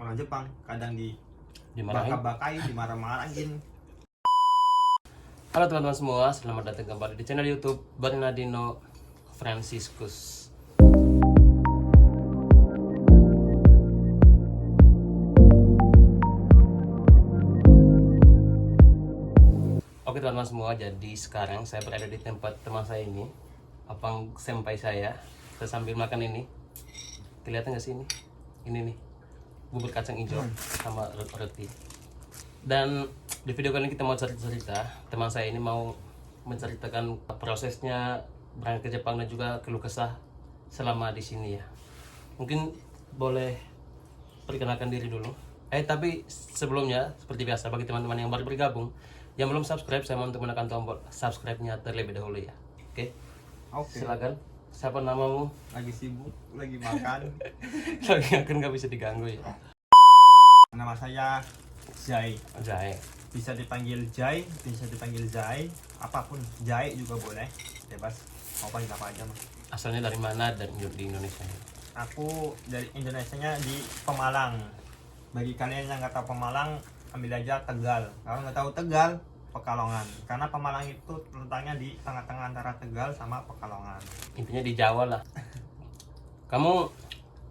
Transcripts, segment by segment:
orang Jepang, kadang Dimarahin. baka-bakain, dimarah-marahin. Halo teman-teman semua, selamat datang kembali di channel YouTube Bernardino Franciscus. Oke teman-teman semua, jadi sekarang saya berada di tempat teman saya ini, abang senpai saya sambil makan ini. Kelihatan nggak sih ini? Ini nih, bubur kacang hijau sama roti. Dan di video kali ini kita mau cerita, teman saya ini mau menceritakan prosesnya berangkat ke Jepang dan juga keluh kesah selama di sini ya. Mungkin boleh perkenalkan diri dulu. Tapi sebelumnya seperti biasa bagi teman-teman yang baru bergabung, yang belum subscribe, saya mau untuk menekan tombol subscribe-nya terlebih dahulu ya. Oke. Silakan. Siapa namamu? Lagi sibuk, lagi makan. Lagi akan nggak bisa diganggu ya. Nama saya Jai. Jahe. Bisa dipanggil Jai, bisa dipanggil Zai, apapun. Jai juga boleh, bebas. Mau panggil apa aja mas. Asalnya dari mana dan di Indonesia? Aku dari Indonesianya di Pemalang. Bagi kalian yang nggak tahu Pemalang, ambil aja Tegal. Kalau nggak tahu Tegal, Pekalongan. Karena Pemalang itu letaknya di tengah-tengah antara Tegal sama Pekalongan. Intinya di Jawa lah. Kamu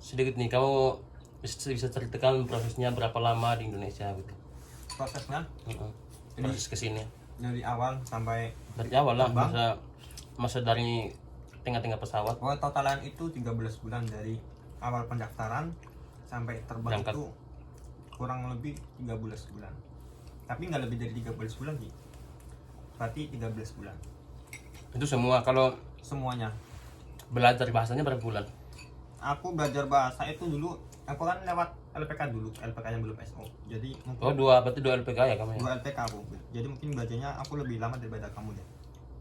sedikit nih, kamu bisa ceritakan prosesnya berapa lama di Indonesia gitu? Prosesnya Proses kesini dari awal sampai dari awal lah, terbang. masa dari tengah-tengah pesawat. Oh, totalan itu 13 bulan dari awal pendaftaran sampai terbang. Berangkat. Itu kurang lebih 13 bulan. Tapi nggak lebih dari 13 bulan sih. Berarti 13 bulan. Itu semua. Kalau Semuanya. belajar bahasanya berapa bulan? Aku belajar bahasa itu dulu, aku kan lewat LPK dulu, LPK-nya belum SO. Jadi mungkin Berarti dua LPK ya kamu ya? 2 LPK aku. Jadi mungkin belajarnya aku lebih lama daripada kamu deh.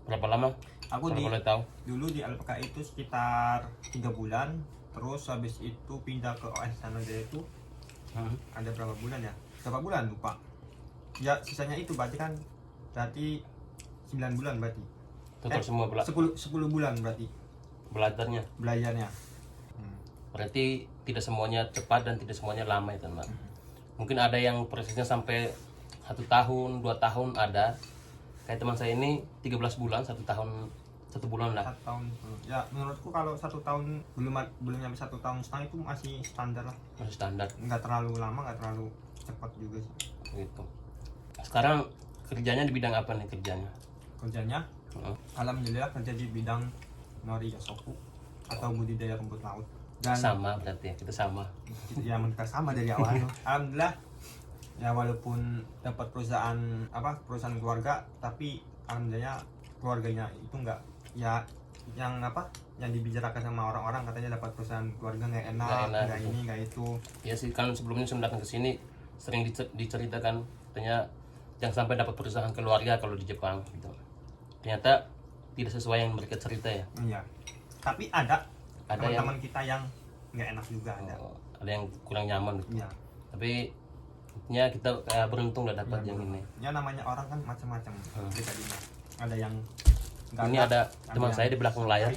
Berapa lama? Aku Kalau di boleh tahu. dulu di LPK itu sekitar 3 bulan. Terus habis itu pindah ke OS Sanadaya itu ada berapa bulan ya? Berapa bulan lupa. Ya sisanya itu berarti 9 bulan berarti. Total semua 10 bulan berarti belajarnya. belajarnya. Berarti tidak semuanya cepat dan tidak semuanya lama ya teman. Mungkin ada yang prosesnya sampai 1 tahun, 2 tahun ada. Kayak teman saya ini 13 bulan, 1 tahun, 1 bulan lah. 1 tahun. Ya menurutku kalau 1 tahun belum nyampe 1 tahun setengah itu masih standar lah. Masih standar Nggak terlalu lama, nggak terlalu cepat juga sih. gitu. Sekarang kerjanya di bidang apa nih kerjanya? Kerjanya alhamdulillah kerja di bidang nori yasoku atau budidaya rumput laut. Dan Sama berarti ya, kita sama. ya kita sama dari awal. Alhamdulillah ya, walaupun dapat perusahaan keluarga, tapi alhamdulillah keluarganya itu enggak ya yang dibicarakan sama orang-orang, katanya dapat perusahaan keluarga nggak enak, nggak gitu. ini nggak itu. Ya sih, kan sebelumnya sebelum datang ke sini sering diceritakan katanya jangan sampai dapat perusahaan keluarga kalau di Jepang gitu. Ternyata tidak sesuai yang mereka cerita ya. Iya, tapi ada yang teman-teman kita yang nggak enak juga ada. Ada yang kurang nyaman gitu. Iya. Tapi intinya kita kayak beruntung udah dapat yang ini. Ya namanya orang kan macam-macam pribadinya. Ada yang nggak Ini ada teman yang saya di belakang layar.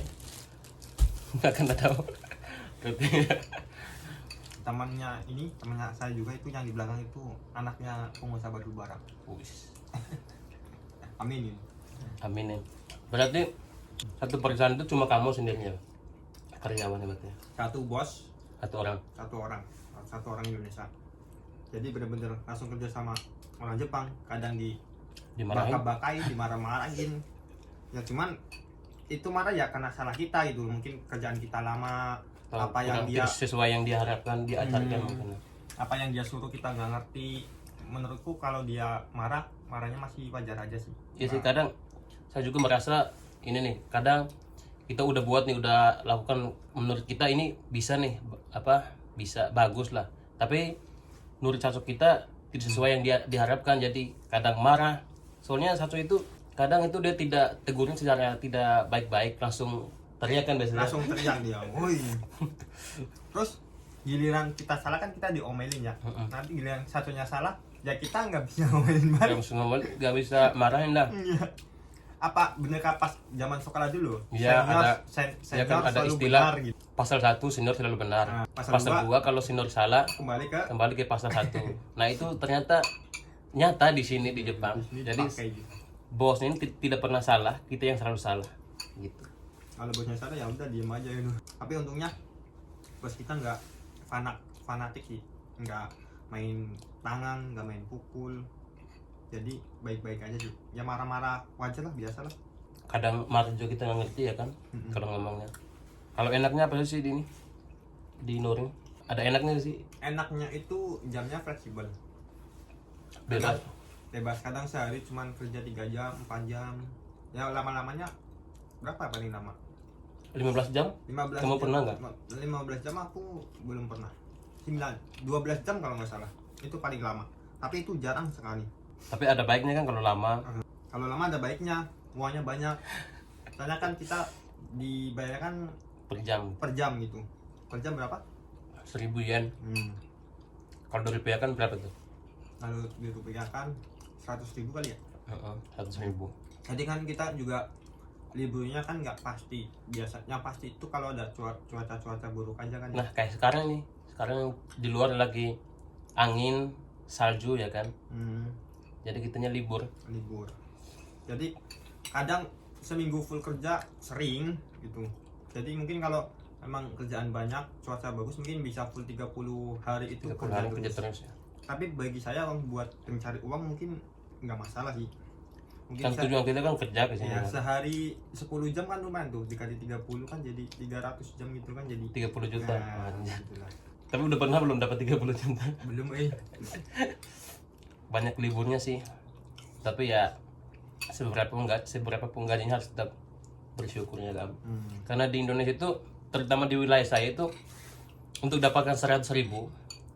Nggak akan tahu. temannya saya juga itu yang di belakang itu anaknya pengusaha batu bara. Wis. Amin. Aminin. Berarti satu perusahaan itu cuma kamu sendirinya karyawannya berarti? Satu bos, Satu orang. satu orang Indonesia. Jadi benar-benar langsung kerja sama orang Jepang. Kadang Dimarahin. baka-bakain, dimarah-marahin. Ya cuman itu marah ya karena salah kita gitu. Mungkin kerjaan kita lama, apa yang dia sesuai yang diharapkan diajarkan mungkin. apa yang dia suruh kita nggak ngerti. Menurutku kalau dia marahnya masih wajar aja sih. Ya sih, kadang saya juga merasa ini nih, kadang kita udah buat nih, udah lakukan, menurut kita ini bisa nih, bisa bagus lah, tapi menurut satu kita tidak sesuai yang dia diharapkan, jadi kadang marah. Soalnya satu itu kadang itu dia tidak tegurnya secara tidak baik-baik, langsung teriak kan biasanya. Langsung teriak dia, woi. Terus giliran kita salah kan kita diomelin ya. Nanti giliran satunya salah, ya kita nggak bisa ngomelin balik. Nggak bisa marahin lah. Iya. apa benerkah pas zaman sekolah dulu? Iya, Senior kan ada selalu istilah benar gitu. pasal 1 senior selalu benar. Nah, pasal 2 kalau senior salah kembali ke pasal 1. Nah, itu ternyata nyata di sini di Jepang. sini Jadi dipakai gitu. bos ini tidak pernah salah, kita yang selalu salah gitu. Kalau bosnya salah ya udah diem aja gitu. Tapi untungnya bos kita nggak fanatik sih, nggak main tangan, nggak main pukul. Jadi baik-baik aja sih. Ya marah-marah wajar lah, biasa lah. Kadang marah juga kita nggak ngerti ya kan kalau ngomongnya. Kalau enaknya apa sih di ini? Di Noring ada enaknya sih. Enaknya itu jamnya fleksibel. Bebas. Bebas, kadang sehari cuman kerja 3 jam, 4 jam. Ya lama-lamanya berapa paling lama? 15 jam? 15 Kamu jam. pernah nggak? 15 jam aku belum pernah. 12 jam kalau nggak salah. Itu paling lama. Tapi itu jarang sekali. Tapi ada baiknya kan kalau lama. Kalau lama ada baiknya, uangnya banyak. Soalnya kan kita dibayarkan Per jam gitu. Per jam berapa? 1.000 yen. Kalau dari rupiah kan berapa tuh? Kalau dirupiahkan 100.000 kali ya. 100.000. Jadi kan kita juga liburnya kan nggak pasti. Biasanya pasti itu kalau ada cuaca buruk aja kan. Nah kayak sekarang nih, sekarang di luar lagi angin, salju ya kan. Jadi kitanya libur. Jadi kadang seminggu full kerja sering gitu. Jadi mungkin kalau emang kerjaan banyak, cuaca bagus, mungkin bisa full 30 hari itu 30 hari kerja terus ya. Tapi bagi saya buat pencari uang mungkin nggak masalah sih. Mungkin Kan tujuan kita kan kerja ke sini. ya, kan? sehari 10 jam kan lumayan tuh, dikali 30 kan jadi 300 jam gitu kan, jadi 30 juta. Nah, gitulah. Tapi udah pernah belum dapat 30 juta? Belum Banyak liburnya sih. Tapi ya seberapa pun gajinya harus tetap bersyukur ya kan. Karena di Indonesia itu, terutama di wilayah saya itu, untuk dapatkan 100.000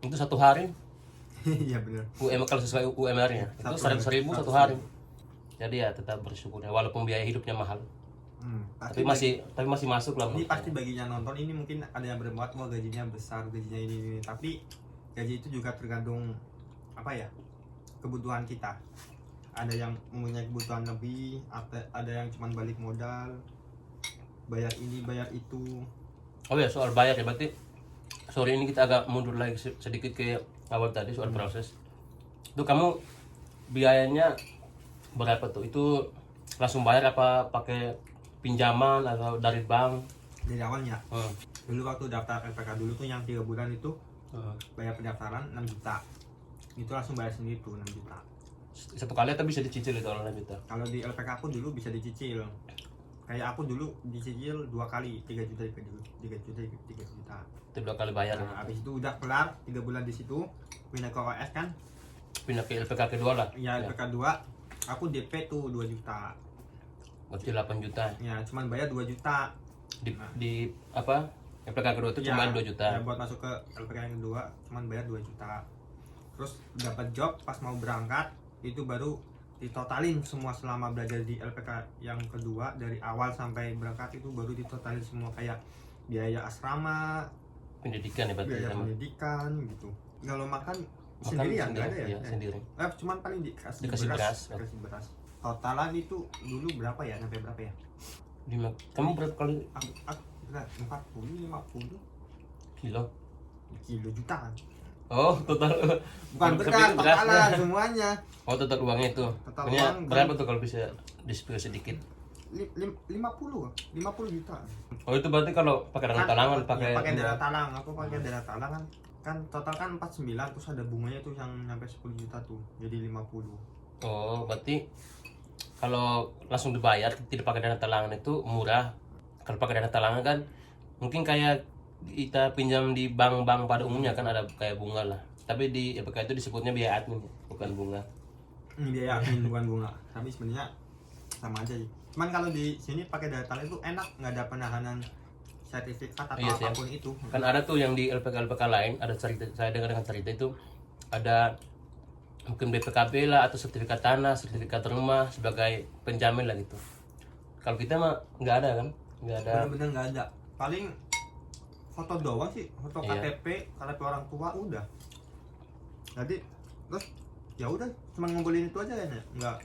itu satu hari. Iya benar. Kalau sesuai UMR-nya itu 100.000 satu hari. Jadi ya tetap bersyukur ya, walaupun biaya hidupnya mahal. Tapi masih masuk lah. Ini pasti baginya nonton ini mungkin ada yang berbuat mau gajinya besar, gajinya ini. Tapi gaji itu juga tergantung apa ya, kebutuhan kita. Ada yang mempunyai kebutuhan lebih, ada yang cuma balik modal, bayar ini bayar itu. Oh ya, soal bayar ya, berarti sorry ini kita agak mundur lagi sedikit ke awal tadi soal proses. Itu kamu biayanya berapa tuh? Itu langsung bayar apa pakai pinjaman atau dari bank? Dari awalnya. Dulu waktu daftar LPK dulu tuh yang 3 bulan itu bayar pendaftaran 6 juta. Itu langsung bayar sendiri tuh 6 juta. Satu kali tapi bisa dicicil itu kalau 6 juta. Kalau di LPK aku dulu bisa dicicil. Kayak aku dulu dicicil 2 kali 3 juta. Itu 2 kali bayar. Nah, habis itu udah kelar 3 bulan di situ, pindah ke OS kan. Pindah ke LPK kedua lah. Ya, LPK 2 aku DP tuh 2 juta. Berarti 8 juta. Ya, cuman bayar 2 juta. Di apa? LPK kedua itu cuma 2 juta. Ya, buat masuk ke LPK yang kedua cuman bayar 2 juta. Terus dapat job pas mau berangkat itu baru ditotalin semua selama belajar di LPK yang kedua, dari awal sampai berangkat itu baru ditotalin semua, kayak biaya asrama, Pendidikan ya berarti. biaya pendidikan gitu. Kalau makan sendiri ya nggak ada ya, sendiri. cuman paling dikasih beras. Totalan itu dulu berapa ya, sampai berapa ya? Kamu berapa kali? Aku 40 50 Kilo jutaan. Oh, total. Bukan beras, totalan semuanya. Oh, total uangnya itu. Total Punya uang berapa kan tuh kalau bisa di-spill sedikit? 50 juta. Oh, itu berarti kalau pakai dana talangan, pakai dana talang. Aku pakai dana talangan. Kan total kan 49, terus ada bunganya tuh yang sampai 10 juta tuh. Jadi 50. Oh, berarti kalau langsung dibayar tidak pakai dana talangan itu murah. Kalau pakai dana talangan kan mungkin kayak kita pinjam di bank-bank pada umumnya kan ada kayak bunga lah. Tapi di LPK itu disebutnya biaya admin, bukan bunga. Biaya admin bukan bunga. Tapi sebenarnya sama aja sih. Cuman kalau di sini pakai dana talangan itu enak, nggak ada penahanan sertifikat atau apapun itu. Kan ada tuh yang di LPK lain, ada cerita, saya dengar dengan cerita itu ada mungkin BPKB lah atau sertifikat tanah, sertifikat rumah sebagai penjamin lah gitu. Kalau kita mah nggak ada kan, nggak ada. Bener-bener nggak ada. Paling foto doang sih, foto KTP orang tua udah. Jadi terus ya udah, cuma ngumpulin itu aja ya, nggak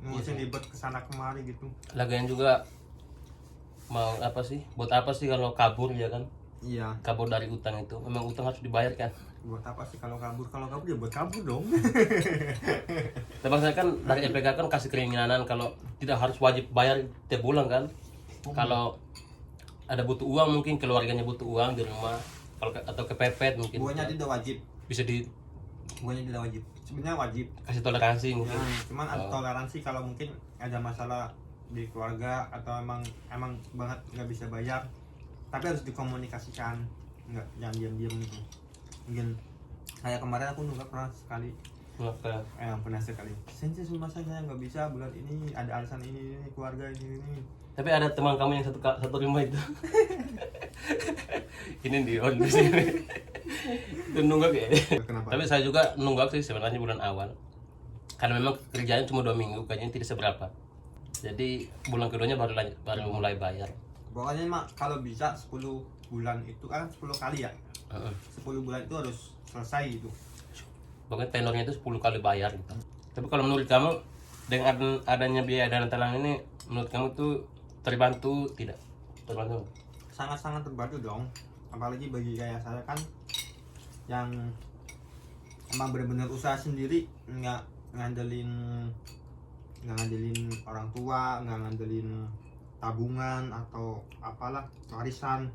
ngurusin ribet kesana kemari gitu. Lagian juga mau apa sih? Buat apa sih kalau kabur ya kan? Iya, Kabur dari utang itu. Memang utang harus dibayar kan? buat apa sih kalau kabur ya buat kabur dong. Tapi saya kan dari LPK kan kasih keringanan kalau tidak harus wajib bayar tiap bulan kan? Kalau ada butuh uang, mungkin keluarganya butuh uang di rumah, kalau atau kepepet mungkin Guanya tidak wajib, bisa dikasih guanya tidak wajib, sebenarnya wajib toleransi ya, mungkin. cuman ada toleransi kalau mungkin ada masalah di keluarga atau emang banget nggak bisa bayar, tapi harus dikomunikasikan, nggak jangan diam-diam gitu. Mungkin kayak kemarin aku nunggak pernah sekali, Maka pernah sekali sensi rumah saya nggak bisa bulan ini, ada alasan ini keluarga ini. tapi ada teman kamu yang satu rumah itu. Ini di on di sini. Itu nunggak ya. Kenapa? Tapi saya juga nunggak sih sebenarnya bulan awal. Karena memang kerjanya cuma 2 minggu, kayaknya tidak seberapa. Jadi bulan keduanya baru mulai bayar. Pokoknya mak kalau bisa 10 bulan itu kan 10 kali ya. 10 bulan itu harus selesai gitu. Pokoknya tenornya itu 10 kali bayar gitu. Tapi kalau menurut kamu dengan adanya biaya dana talang ini, menurut kamu tuh terbantu tidak? Terbantu? Sangat-sangat terbantu dong. Apalagi bagi kayak saya kan yang emang benar-benar usaha sendiri, nggak ngandelin orang tua, nggak ngandelin tabungan atau apalah warisan.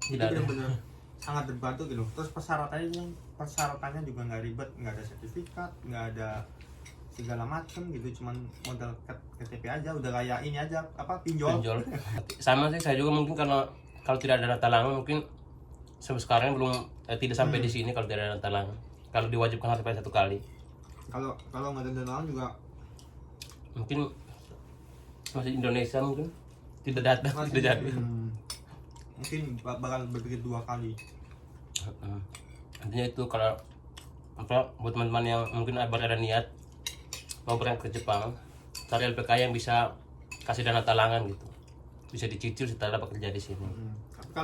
Itu Tidak ada. benar-benar sangat terbantu gitu. Terus persyaratannya juga nggak ribet, nggak ada sertifikat, nggak ada segala macem gitu, cuman modal KTP aja udah kayak ini aja apa pinjol. Sama sih saya juga mungkin kalau tidak ada dana talangan mungkin sampai sekarang belum tidak sampai di sini kalau tidak ada dana talangan. Kalau diwajibkan harus bayar 1 kali. Kalau nggak ada dana talangan juga Mungkin masih Indonesia mungkin tidak datang, masih, tidak jadi. mungkin bakal berpikir 2 kali. Intinya itu kalau apa buat teman-teman yang mungkin ada niat mau berangkat ke Jepang, cari LPK yang bisa kasih dana talangan gitu, bisa dicicil setelah bekerja di sini. Tapi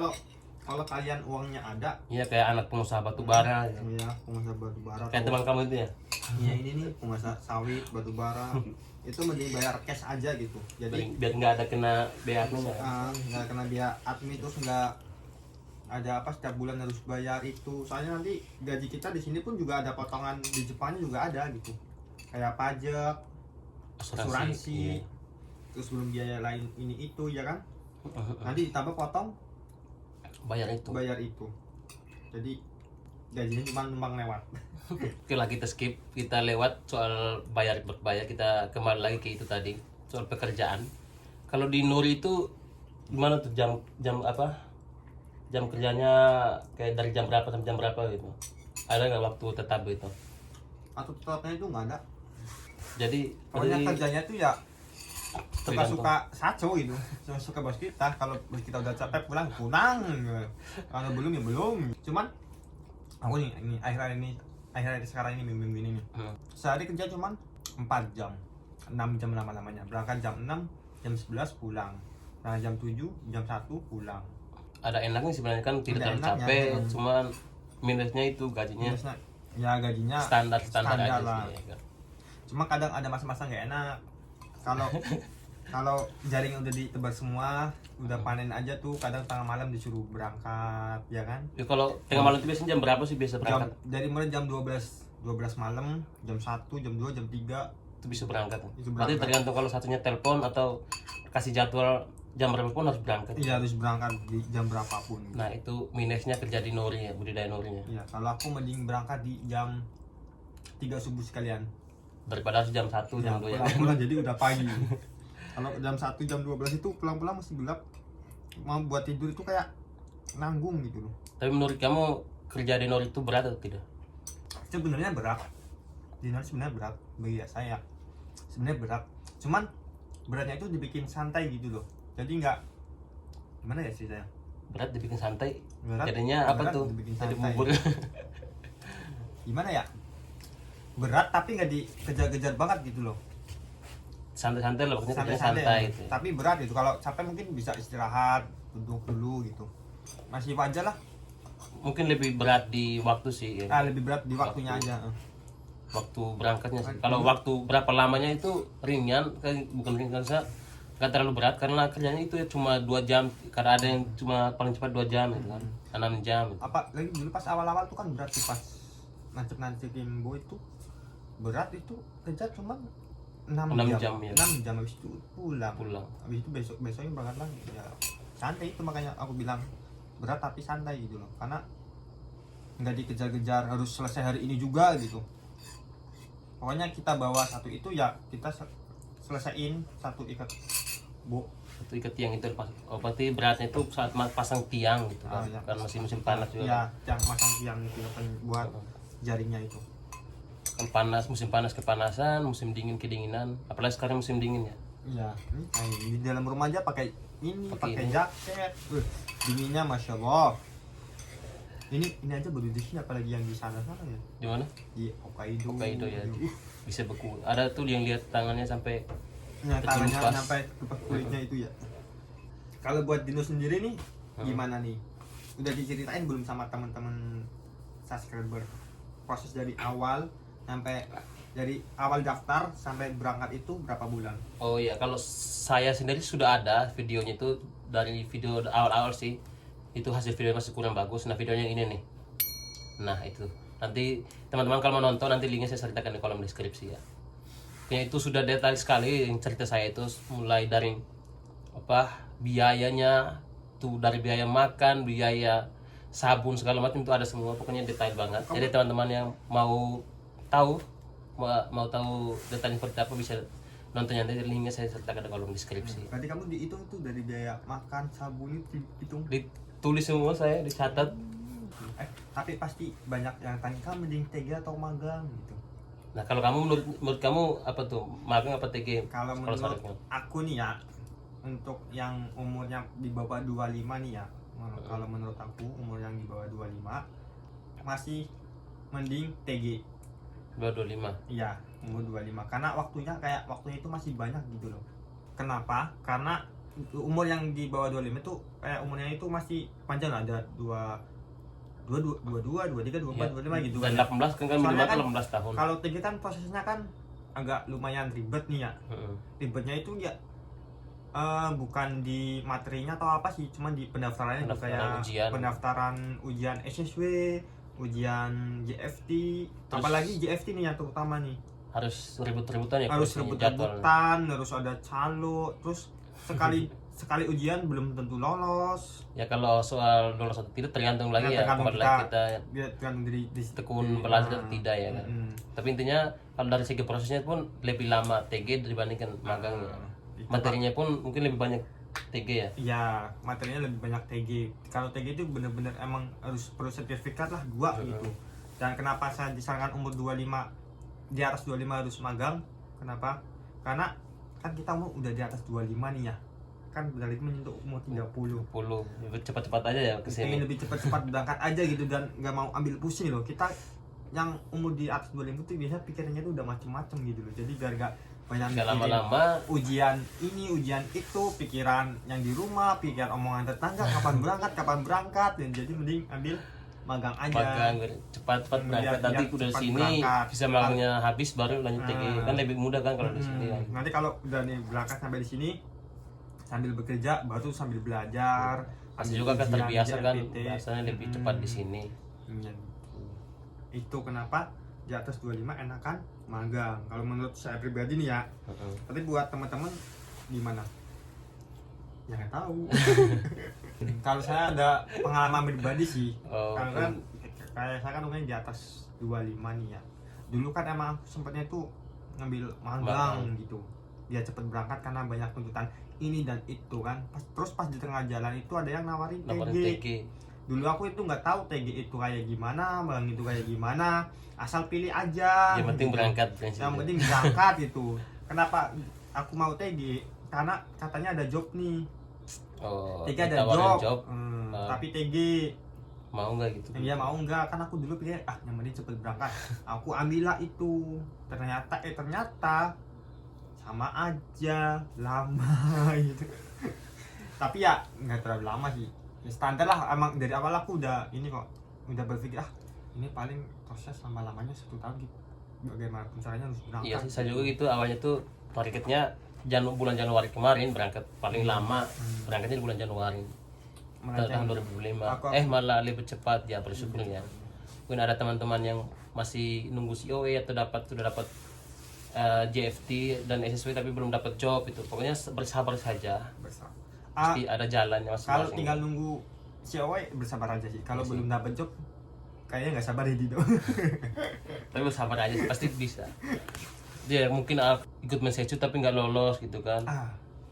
kalau kalian uangnya ada, Iya kayak anak pengusaha batu bara gitu. ya pengusaha batu bara, Kayak teman kamu itu ya. ya ini nih pengusaha sawit batu bara itu mending bayar cash aja gitu, jadi Biar nggak ada kena BA-nya. nggak kena biaya admin, terus nggak ada apa setiap bulan harus bayar itu, soalnya nanti gaji kita di sini pun juga ada potongan, di Jepangnya juga ada gitu, kayak pajak, asuransi, Iya. terus belum biaya lain ini itu ya kan, nanti ditambah potong Bayar itu. jadi gajinya cuma numpang lewat. Oke lah kita skip, kita lewat soal bayar, kita kembali lagi ke itu tadi soal pekerjaan. Kalau di Nuri itu gimana tuh jam apa? Jam kerjanya kayak dari jam berapa sampai jam berapa gitu? Ada nggak waktu tetap itu? Atau tetapnya itu nggak ada, Jadi pokoknya kerjanya tuh ya tergantung. suka saco gitu, suka bos kita. Kalau bos kita udah capek pulang, kalau belum ya belum. Cuman aku nih ini akhir-akhir sekarang ini, minggu ini nih, sehari kerja cuman 4 jam 6 jam lama-lamanya, berangkat jam 6, jam 11 pulang, nah jam 7, jam 1 pulang. Ada enaknya sebenarnya kan tidak Ada terlalu enaknya, capek, ya. cuman minusnya itu gajinya Biasanya, ya gajinya standar aja lah. sih. Ya. Cuma kadang ada masa-masa nggak enak kalau jaring udah ditebar semua, udah panen aja tuh, kadang tengah malam disuruh berangkat ya kan. Ya, kalau tengah malam itu biasanya jam berapa sih biasa berangkat? Dari mulai jam 12 malam, jam 1, jam 2, jam 3 Itu bisa berangkat. itu Berarti berangkat. tergantung kalau satunya telepon atau kasih jadwal jam berapa pun harus berangkat. Iya, harus berangkat di jam berapapun. Nah itu minusnya kerja di Nori ya, budidaya Norinya. Iya, kalau aku mending berangkat di jam 3 subuh sekalian. Daripada harus jam 1, jam 2 ya. Pulang jadi udah pagi. Kalau jam 1, jam 12 itu pulang-pulang masih gelap. Mau buat tidur itu kayak nanggung gitu loh. Tapi menurut kamu kerja di Nori itu berat atau tidak? Sebenarnya berat. Di Nori sebenarnya berat bagi saya. Sebenarnya berat. Cuman beratnya itu dibikin santai gitu loh. Jadi nggak, gimana ya sih saya? Berat dibikin santai. Berat, Jadinya apa berat tuh? dibikin Jadi santai. bubur. Gimana ya? Berat tapi nggak dikejar-kejar banget gitu loh. Santai-santai lah, maksudnya kerjanya Santai-santai santai ya. gitu. Tapi berat gitu. Kalau capek mungkin bisa istirahat, duduk dulu gitu. Masih wajar lah. Mungkin lebih berat di waktu sih. Ya. Lebih berat di waktunya aja. waktu berangkatnya sih. Kalau waktu berapa lamanya itu ringan, bukan ringan, saya nggak terlalu berat karena kerjanya itu ya cuma 2 jam. Karena ada yang cuma paling cepat 2 jam gitu kan, 6 jam gitu. Apa lagi dulu pas awal-awal tuh kan berat tuh, pas nancep-nancepin boy itu berat, itu kerja cuma 6 jam ya. 6 jam habis itu pulang. Pulang. Habis itu besoknya berangkat lagi ya, santai. Itu makanya aku bilang berat tapi santai gitu loh, karena nggak dikejar-kejar harus selesai hari ini juga gitu. Pokoknya kita bawa satu itu ya kita selesaiin satu ikat Itu ikat tiang itu berarti beratnya itu saat pasang tiang gitu kan, ya. kan masih musim panas juga ya, yang masang tiang itu kan buat jaringnya itu kan, panas, musim panas kepanasan, musim dingin kedinginan, apalagi sekarang musim dingin ya. iya. Ini di dalam rumah aja pakai pakai jaket, dinginnya masya Allah. Ini aja baru di sini, apalagi yang di sana ya. Di mana? Di Hokkaido Ya. Bisa beku. Ada tuh yang lihat tangannya sampai tangannya terkelupas. sampai ke kulitnya itu ya. Kalau buat Dino sendiri nih gimana nih? Udah diceritain belum sama teman-teman subscriber proses dari awal sampai dari awal daftar sampai berangkat itu berapa bulan? Oh iya, kalau saya sendiri sudah ada videonya itu, dari video awal-awal sih. Itu hasil video masih kurang bagus. Nah, videonya ini nih. Nah, itu. Nanti teman-teman kalau mau nonton, nanti linknya saya sertakan di kolom deskripsi ya. Kayaknya itu sudah detail sekali yang cerita saya itu, mulai dari biayanya tuh, dari biaya makan, biaya sabun segala macam itu ada semua, pokoknya detail banget. Jadi teman-teman yang mau tahu detailnya seperti apa bisa nonton, nanti linknya saya sertakan di kolom deskripsi. Berarti kamu dihitung tuh dari biaya makan, sabun itu dihitung? Ditulis semua, saya dicatat. Tapi pasti banyak yang tanya, kamu mending TG atau magang gitu. Nah, kalau kamu menurut kamu apa tuh, magang apa TG? Kalau menurut aku nih ya, untuk yang umurnya di bawah 25 nih ya, kalau menurut aku umur yang di bawah 25 masih mending TG. 25. Iya, umur 25. Karena waktunya itu masih banyak gitu loh. Kenapa? Karena umur yang di bawah 25 itu umurnya itu masih panjang, ada 22, 23, 24, 25 gitu. Dan 18 kan minimal 18 tahun. Kalau TG kan prosesnya kan agak lumayan ribet nih ya. Ribetnya itu ya bukan di materinya atau apa sih, cuma di pendaftarannya, kayak pendaftaran ujian SSW, ujian JFT, apalagi JFT nih yang terutama nih. Harus rebut-rebutan ya. Harus rebut-rebutan, harus ada calo, terus sekali ujian belum tentu lolos. Ya kalau soal lolos atau tidak tergantung lagi ya, tergantung kita tergantung dari tekun belajar atau tidak ya kan. Tapi intinya kalau dari segi prosesnya pun lebih lama TG dibandingkan magangnya. Materinya pun mungkin lebih banyak TG ya. Iya, materinya lebih banyak TG. Kalau TG itu bener-bener emang harus perlu sertifikat lah 2 gitu. Dan kenapa saya disarankan umur 25, di atas 25 harus magang? Kenapa? Karena kan kita udah di atas 25 nih ya, kan berarti menyentuh umur 30. Lebih cepat-cepat aja ya kesini. Lebih cepat-cepat berangkat aja gitu, dan nggak mau ambil pusing loh. Kita yang umur di atas 25 itu biasa pikirannya tuh udah macem-macem gitu loh. Jadi biar gak banyak lama-lama ujian ini, ujian itu, pikiran yang di rumah, pikiran omongan tetangga, kapan berangkat, dan jadi mending ambil magang aja. Cepat-cepat berangkat, nanti udah di sini bisa magangnya habis baru lanjut TG. Kan lebih mudah kan kalau di sini. Nanti kalau udah nih berangkat sampai di sini sambil bekerja, baru sambil belajar. Pasti juga kan terbiasa kan, biasanya lebih cepat di sini. Itu kenapa di atas 25 enakan magang kalau menurut saya pribadi nih ya. Tapi buat teman-teman gimana? Ya nggak tahu. Kalau saya ada pengalaman pribadi sih. Karena kan kayak saya kan umurnya di atas 25 nih ya. Dulu kan emang sempatnya tuh ngambil magang gitu. Dia cepet berangkat karena banyak tuntutan ini dan itu kan. Terus pas di tengah jalan itu ada yang nawarin TG. Dulu aku itu nggak tahu TG itu kayak gimana, magang itu kayak gimana, asal pilih aja. Yang penting berangkat. Yang penting berangkat itu. Kenapa aku mau TG? Karena katanya ada job nih. TG ada job. Tapi TG mau nggak gitu? Iya mau nggak? Kan aku dulu pikir yang penting cepet berangkat. Aku ambillah itu. Ternyata sama aja lama gitu. Tapi ya nggak terlalu lama sih. Standar lah, emang dari awal aku udah ini kok, udah berpikir ini paling proses lama-lamanya 1 tahun gitu. bagaimanapun caranya harus berangkat. Iya sih, saya juga gitu awalnya tuh targetnya bulan Januari kemarin berangkat, paling lama berangkatnya di bulan Januari tahun 2005. Malah lebih cepat ya, bersyukurnya. Mungkin ada teman-teman yang masih nunggu COE atau sudah dapat JFT dan SSW tapi belum dapat job itu. Pokoknya bersabar saja. Pasti ada jalannya masing-masing. Kalau tinggal nunggu COE bersabar aja sih. Kalau belum dapat job kayaknya nggak sabar ya Dino. Tapi bersabar aja sih, pasti bisa. Dia mungkin ikut mensecu tapi nggak lolos gitu kan.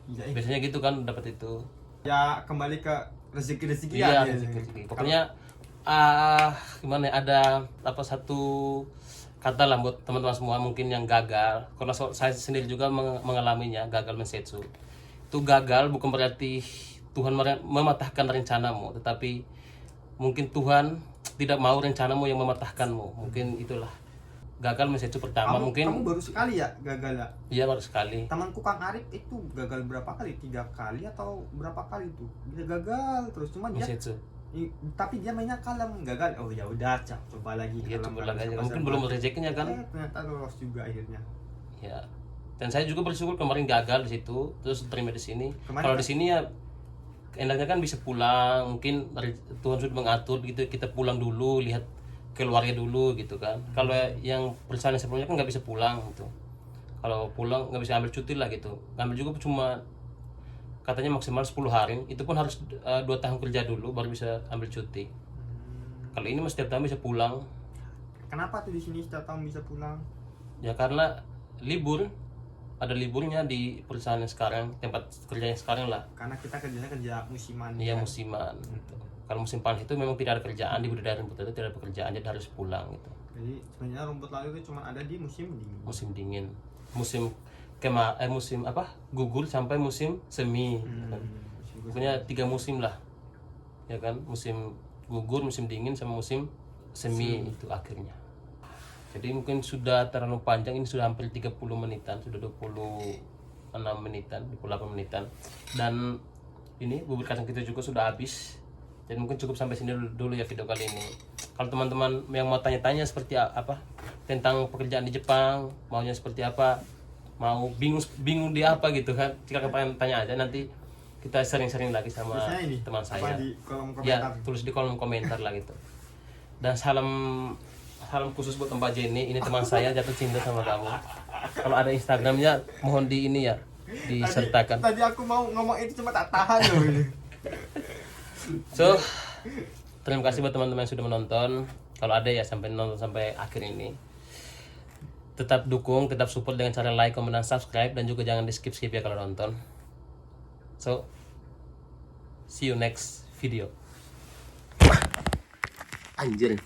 Iya, biasanya gitu kan, dapat itu. Ya kembali ke rezeki Iya, ya. rezeki. Pokoknya gimana ya, ada apa satu kata lah buat teman-teman semua mungkin yang gagal. Karena saya sendiri juga mengalaminya, gagal mensetsu. Itu gagal bukan berarti Tuhan mematahkan rencanamu, tetapi mungkin Tuhan tidak mau rencanamu yang mematahkanmu. Mungkin itulah gagal mensetsu pertama. Kamu baru sekali ya gagal ya? Iya, baru sekali. Temanku Kang Arif itu gagal berapa kali? 3 kali atau berapa kali tuh? Dia gagal terus, cuma dia Mensetsu. tapi dia mainnya kalem, gagal. Oh ya udah, coba lagi. Iya, coba lagi. Mungkin belum rezekinya kan. Ternyata lolos juga akhirnya. Ya. Dan saya juga bersyukur kemarin gagal di situ, terus terima di sini. Kalau di sini ya enaknya kan bisa pulang, mungkin Tuhan sudah mengatur gitu, kita pulang dulu, lihat keluarga dulu gitu kan. Kalau yang perusahaan sebelumnya kan nggak bisa pulang gitu. Kalau pulang nggak bisa ambil cuti lah gitu. Ngambil juga cuma katanya maksimal 10 hari, itu pun harus 2 tahun kerja dulu baru bisa ambil cuti. Kalau ini mas setiap tahun bisa pulang. Kenapa tuh di sini setiap tahun bisa pulang? Ya karena libur, ada liburnya di perusahaan yang sekarang, tempat kerja yang sekarang lah. Karena kita kerjanya kerja musiman. Iya, musiman gitu. Kalau musim panas itu memang tidak ada kerjaan, di budidaya rumput itu tidak ada pekerjaan, jadi harus pulang gitu. Jadi sebenarnya rumput laut itu cuma ada di musim dingin. Musim dingin, musim apa? Gugur sampai musim semi. Pokoknya 3 musim lah. Ya kan? Musim gugur, musim dingin sama musim semi itu akhirnya. Jadi mungkin sudah terlalu panjang, ini sudah hampir 30 menitan, sudah 26 menitan, 28 menitan. Dan ini bubur kacang kita juga sudah habis. Jadi mungkin cukup sampai sini dulu ya video kali ini. Kalau teman-teman yang mau tanya-tanya seperti apa tentang pekerjaan di Jepang, maunya seperti apa, mau bingung di apa gitu kan, jika kalian tanya aja, nanti kita sering-sering lagi sama teman saya. Di kolom komentar. Ya, tulis di kolom komentar lah gitu. Dan salam khusus buat Mbak Jenny, ini teman saya jatuh cinta sama kamu. Kalau ada Instagramnya mohon di ini ya, disertakan. Tadi aku mau ngomong itu cuma tak tahan loh ini. So, terima kasih buat teman-teman yang sudah menonton. Kalau ada ya sampai nonton sampai akhir ini. Tetap dukung, tetap support dengan cara like, comment, dan subscribe, dan juga jangan di skip-skip ya kalau nonton. So, see you next video. Anjir.